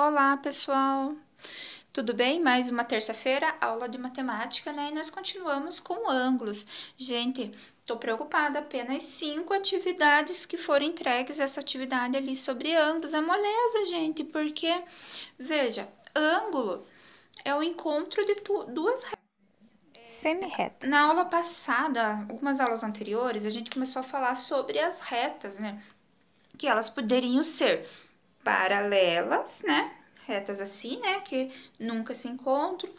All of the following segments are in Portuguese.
Olá, pessoal! Tudo bem? Mais uma terça-feira, aula de matemática, né? E nós continuamos com ângulos. Gente, tô preocupada, apenas 5 atividades que foram entregues, essa atividade ali sobre ângulos. É moleza, gente, porque, veja, ângulo é o encontro de duas retas. Semi-retas. Na aula passada, algumas aulas anteriores, a gente começou a falar sobre as retas, né? Que elas poderiam ser paralelas, né? Retas assim, né? Que nunca se encontram.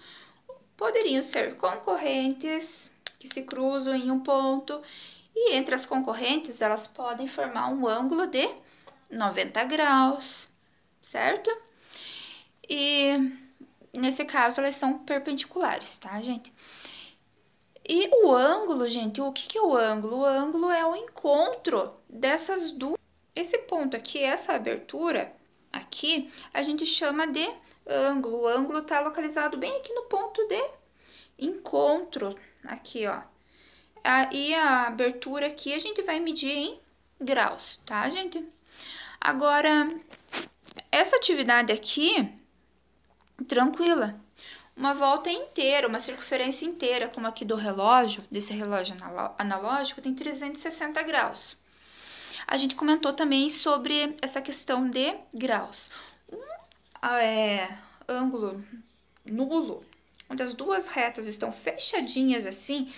Poderiam ser concorrentes que se cruzam em um ponto. E entre as concorrentes, elas podem formar um ângulo de 90 graus, certo? E nesse caso, elas são perpendiculares, tá, gente? E o ângulo, gente, o que é o ângulo? O ângulo é o encontro dessas duas. Esse ponto aqui, essa abertura aqui, a gente chama de ângulo. O ângulo está localizado bem aqui no ponto de encontro, aqui, ó. E a abertura aqui a gente vai medir em graus, tá, gente? Agora, essa atividade aqui, tranquila. Uma volta inteira, uma circunferência inteira, como aqui do relógio, desse relógio analógico, tem 360 graus. A gente comentou também sobre essa questão de graus. Ângulo nulo, onde as duas retas estão fechadinhas assim,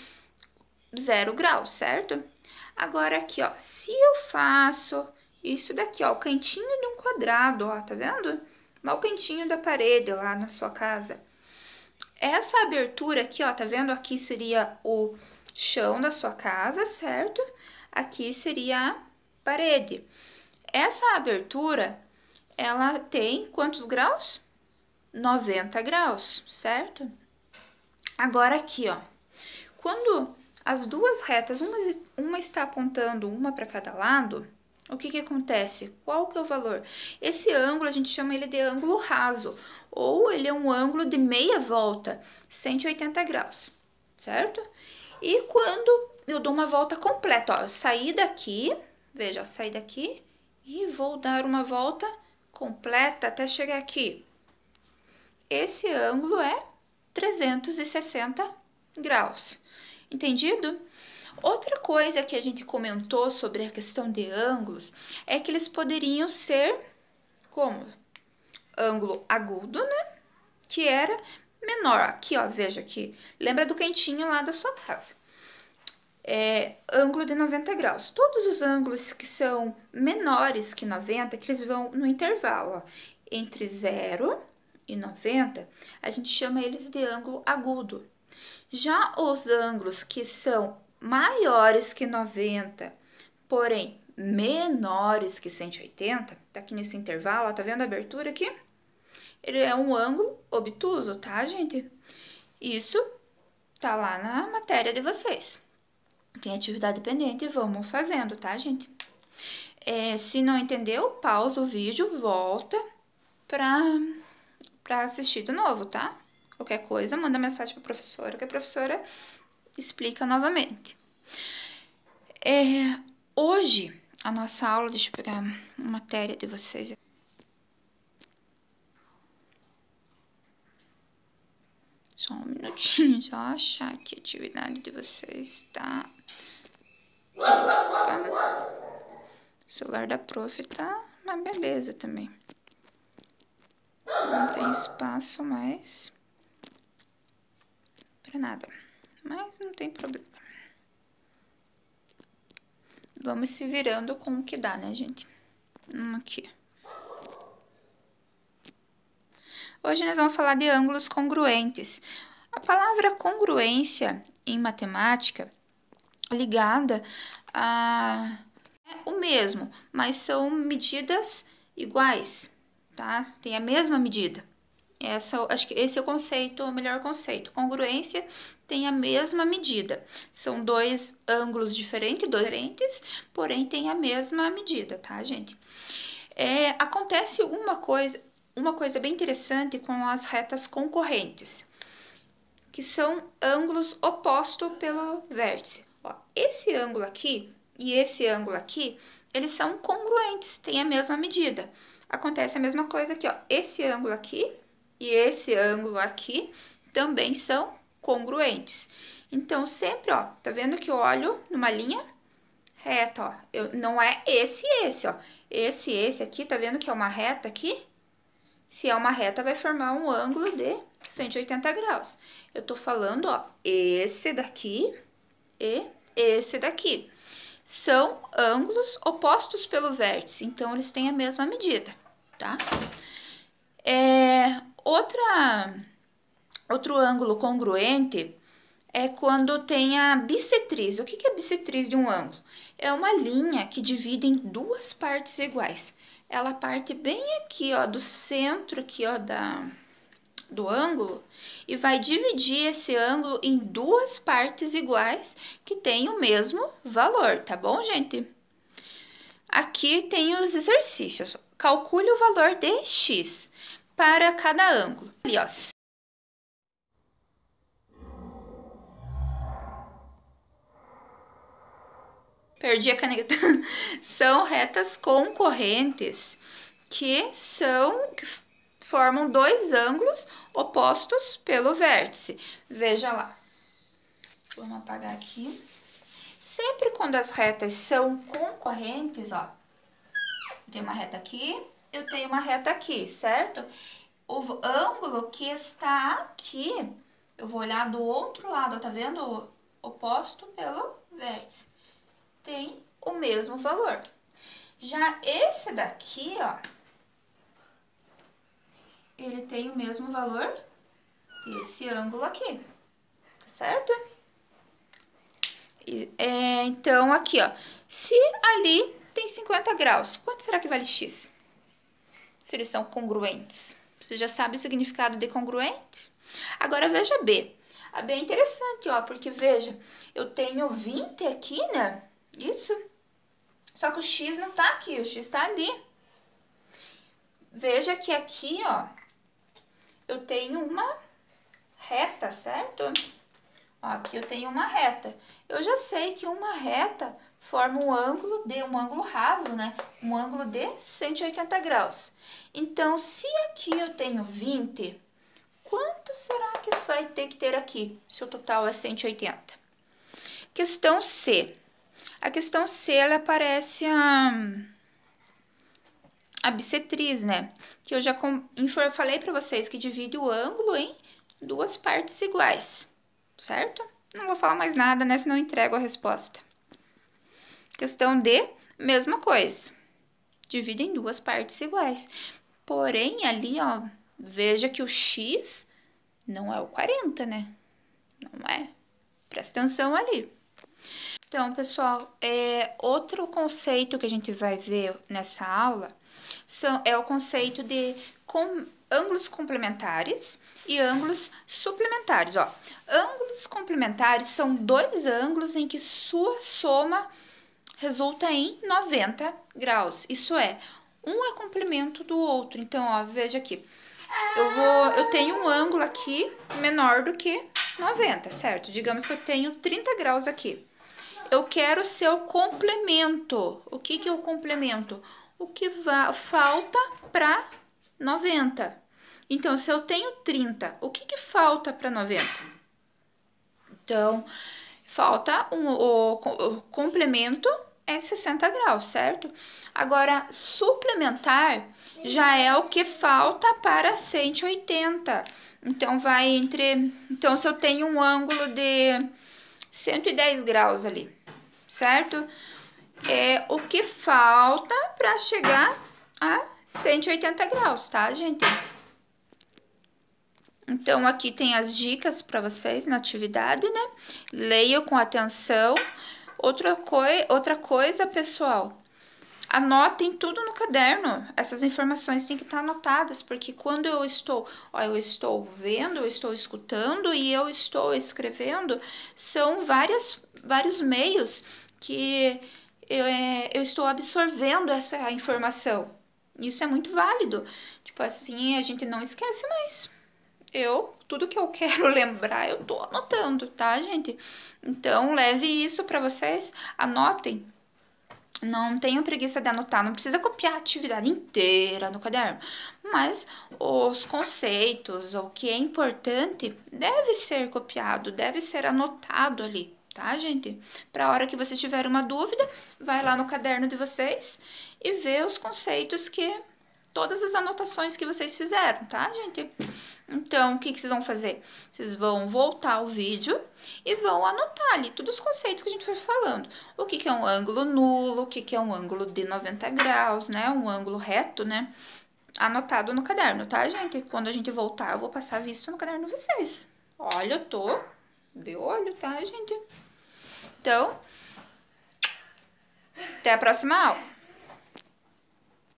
0 graus, certo? Agora aqui, ó, se eu faço isso daqui, ó, o cantinho de um quadrado, ó, tá vendo? Lá o cantinho da parede lá na sua casa. Essa abertura aqui, ó, tá vendo? Aqui seria o chão da sua casa, certo? Aqui seria a parede. Essa abertura, ela tem quantos graus? 90 graus, certo? Agora aqui, ó, quando as duas retas, uma está apontando uma para cada lado, o que acontece? Qual que é o valor? Esse ângulo, a gente chama ele de ângulo raso, ou ele é um ângulo de meia volta, 180 graus, certo? E quando eu dou uma volta completa, ó, eu saí daqui, veja, eu saí daqui e vou dar uma volta completa até chegar aqui. Esse ângulo é 360 graus. Entendido? Outra coisa que a gente comentou sobre a questão de ângulos é que eles poderiam ser como ângulo agudo, né? Que era menor. Aqui, ó, veja aqui. Lembra do cantinho lá da sua casa. Ângulo de 90 graus. Todos os ângulos que são menores que 90, que eles vão no intervalo, ó, entre 0 e 90, a gente chama eles de ângulo agudo. Já os ângulos que são maiores que 90, porém menores que 180, tá aqui nesse intervalo, ó, tá vendo a abertura aqui? Ele é um ângulo obtuso, tá, gente? Isso tá lá na matéria de vocês. Tem atividade pendente, vamos fazendo, tá, gente? Se não entendeu, pausa o vídeo, volta pra assistir de novo, tá? Qualquer coisa, manda mensagem pra professora, que a professora explica novamente. Hoje, a nossa aula, deixa eu pegar a matéria de vocês. Só um minutinho, só achar que a atividade de vocês tá. Opa. O celular da prof tá uma beleza também. Não tem espaço mais pra nada, mas não tem problema. Vamos se virando com o que dá, né, gente? Aqui. Hoje nós vamos falar de ângulos congruentes. A palavra congruência em matemática é ligada a o mesmo, mas são medidas iguais, tá? Tem a mesma medida. Acho que esse é o conceito, o melhor conceito. Congruência tem a mesma medida. São dois ângulos diferentes, porém tem a mesma medida, tá, gente? Acontece uma coisa bem interessante com as retas concorrentes, que são ângulos opostos pelo vértice. Ó, esse ângulo aqui e esse ângulo aqui, eles são congruentes, têm a mesma medida. acontece a mesma coisa aqui, ó. Esse ângulo aqui e esse ângulo aqui também são congruentes. Então, sempre, ó, tá vendo que eu olho numa linha reta, ó. Não é esse e esse, ó. Esse aqui, tá vendo que é uma reta aqui? Se é uma reta, vai formar um ângulo de 180 graus. Eu tô falando, ó, esse daqui e esse daqui. São ângulos opostos pelo vértice, então eles têm a mesma medida, tá? Outro ângulo congruente é quando tem a bissetriz. O que é a bissetriz de um ângulo? É uma linha que divide em duas partes iguais. Ela parte bem aqui, ó, do centro aqui, ó, do ângulo e vai dividir esse ângulo em duas partes iguais que têm o mesmo valor, tá bom, gente? Aqui tem os exercícios. Calcule o valor de x para cada ângulo. Ali, ó. Perdi a caneta. São retas concorrentes que formam dois ângulos opostos pelo vértice. Veja lá. Vamos apagar aqui. Sempre quando as retas são concorrentes, ó. Tem uma reta aqui, eu tenho uma reta aqui, certo? O ângulo que está aqui, eu vou olhar do outro lado, tá vendo? Oposto pelo vértice. Tem o mesmo valor. Já esse daqui, ó, ele tem o mesmo valor desse ângulo aqui, certo? Então, aqui, ó, se ali tem 50 graus, quanto será que vale x? Se eles são congruentes. Você já sabe o significado de congruente? Agora, veja B. A B é interessante, ó, porque, veja, eu tenho 20 aqui, né? Isso. Só que o x não tá aqui, o x tá ali. Veja que aqui, ó, eu tenho uma reta, certo? Ó, aqui eu tenho uma reta. Eu já sei que uma reta forma um ângulo raso, né? Um ângulo de 180 graus. Então, se aqui eu tenho 20, quanto será que vai ter que ter aqui, se o total é 180? Questão C. A questão C, ela parece a bissetriz, né? Que eu já falei para vocês que divide o ângulo em duas partes iguais, certo? Não vou falar mais nada, né? Senão eu entrego a resposta. Questão D, mesma coisa. Divide em duas partes iguais. Porém, ali, ó, veja que o x não é o 40, né? Não é. Presta atenção ali. Então, pessoal, outro conceito que a gente vai ver nessa aula é o conceito de ângulos complementares e ângulos suplementares. Ó, ângulos complementares são dois ângulos em que sua soma resulta em 90 graus. Isso é, um é complemento do outro. Então, ó, veja aqui. Eu tenho um ângulo aqui menor do que 90, certo? Digamos que eu tenho 30 graus aqui. Eu quero o seu complemento. O que é o complemento? O que falta para 90. Então, se eu tenho 30, o que falta para 90? Então, falta o complemento é 60 graus, certo? Agora, suplementar já é o que falta para 180. Então, Então, se eu tenho um ângulo de 110 graus ali, certo? É o que falta para chegar a 180 graus, tá, gente? Então, aqui tem as dicas para vocês na atividade, né? Leiam com atenção. Outra coisa, pessoal, anotem tudo no caderno. Essas informações têm que estar anotadas, porque quando eu estou vendo, eu estou escutando e eu estou escrevendo, são vários meios que eu estou absorvendo essa informação. Isso é muito válido. Tipo assim, a gente não esquece mais. Tudo que eu quero lembrar, eu tô anotando, tá, gente? Então, leve isso para vocês, anotem. Não tenham preguiça de anotar, não precisa copiar a atividade inteira no caderno, mas os conceitos, o que é importante, deve ser copiado, deve ser anotado ali, tá, gente? Para a hora que vocês tiverem uma dúvida, vai lá no caderno de vocês e vê os conceitos todas as anotações que vocês fizeram, tá, gente? Então, o que vocês vão fazer? Vocês vão voltar ao vídeo e vão anotar ali todos os conceitos que a gente foi falando. O que é um ângulo nulo, o que é um ângulo de 90 graus, né? Um ângulo reto, né? Anotado no caderno, tá, gente? Quando a gente voltar, eu vou passar visto no caderno de vocês. Olha, eu tô de olho, tá, gente? Então, até a próxima aula.